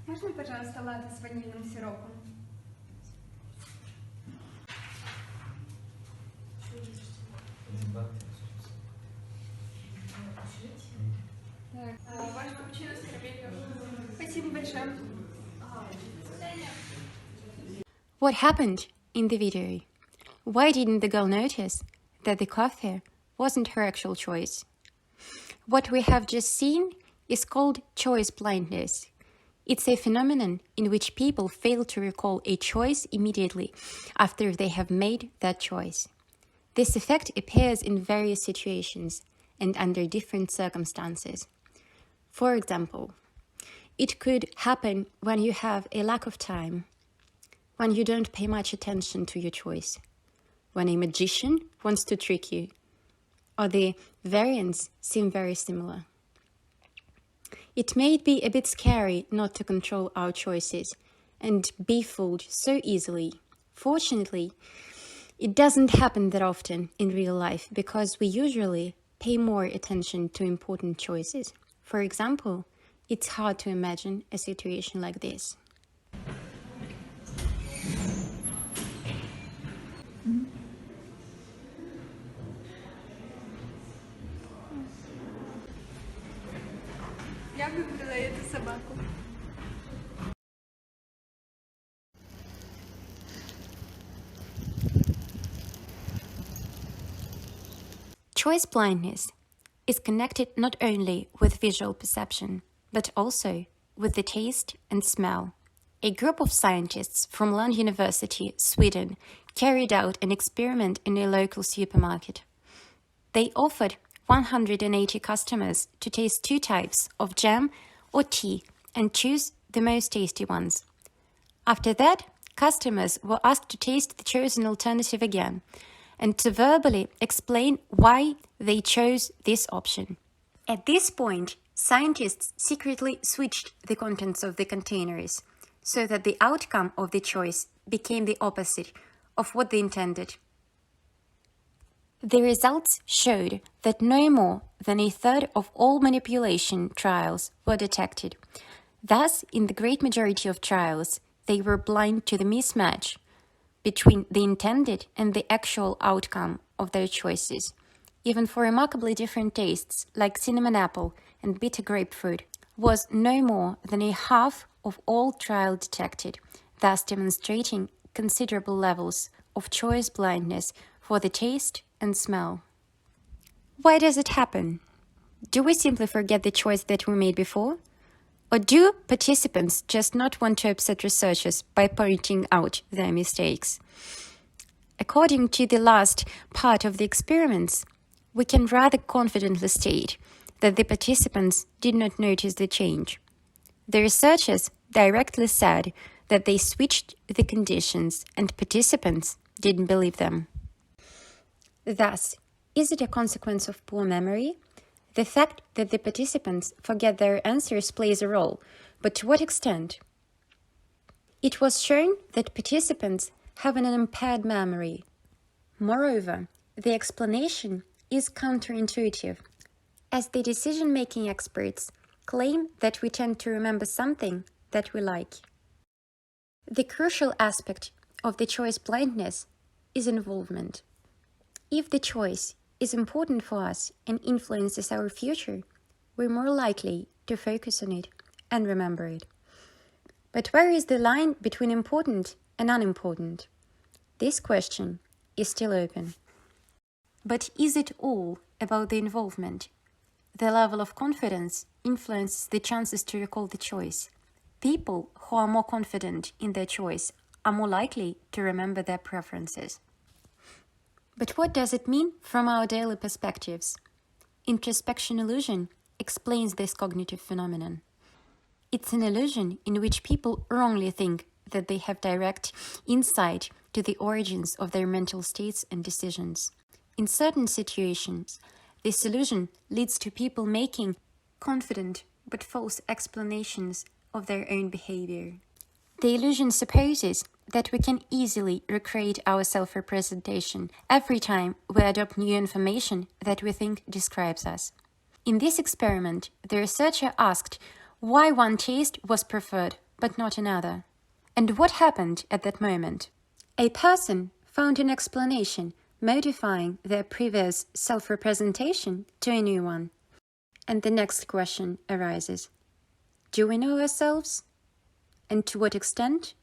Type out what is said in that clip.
Можно, пожалуйста, латте с ванильным сиропом? Так, ваш капучино с карамелью. Спасибо большое. What happened in the video? Why didn't the girl notice that the coffee wasn't her actual choice? What we have just seen is called choice blindness. It's a phenomenon in which people fail to recall a choice immediately after they have made that choice. This effect appears in various situations and under different circumstances. For example, it could happen when you have a lack of time, when you don't pay much attention to your choice, when a magician wants to trick you, or the variants seem very similar. It may be a bit scary not to control our choices and be fooled so easily. Fortunately, it doesn't happen that often in real life because we usually pay more attention to important choices. For example, it's hard to imagine a situation like this. Я выбрала эту собаку. Choice blindness is connected not only with visual perception, but also with the taste and smell. A group of scientists from Lund University, Sweden, carried out an experiment in a local supermarket. They offered 180 customers to taste 2 types of jam or tea and choose the most tasty ones. After that, customers were asked to taste the chosen alternative again and to verbally explain why they chose this option. At this point, scientists secretly switched the contents of the containers so that the outcome of the choice became the opposite of what they intended. The results showed that no more than a third of all manipulation trials were detected. Thus, in the great majority of trials, they were blind to the mismatch between the intended and the actual outcome of their choices. Even for remarkably different tastes, like cinnamon apple and bitter grapefruit, was no more than a half of all trials detected, thus demonstrating considerable levels of choice blindness for the taste and smell. Why does it happen? Do we simply forget the choice that we made before? Or do participants just not want to upset researchers by pointing out their mistakes? According to the last part of the experiments, we can rather confidently state that the participants did not notice the change. The researchers directly said that they switched the conditions and participants didn't believe them. Thus, is it a consequence of poor memory? The fact that the participants forget their answers plays a role, but to what extent? It was shown that participants have an impaired memory. Moreover, the explanation is counterintuitive, as the decision-making experts claim that we tend to remember something that we like. The crucial aspect of the choice blindness is involvement. If the choice is important for us and influences our future, we're more likely to focus on it and remember it. But where is the line between important and unimportant? This question is still open. But is it all about the involvement? The level of confidence influences the chances to recall the choice. People who are more confident in their choice are more likely to remember their preferences. But what does it mean from our daily perspectives? Introspection illusion explains this cognitive phenomenon. It's an illusion in which people wrongly think that they have direct insight to the origins of their mental states and decisions. In certain situations, this illusion leads to people making confident but false explanations of their own behavior. The illusion supposes that we can easily recreate our self-representation every time we adopt new information that we think describes us. In this experiment, the researcher asked why one taste was preferred but not another. And what happened at that moment? A person found an explanation modifying their previous self-representation to a new one. And the next question arises. Do we know ourselves? And to what extent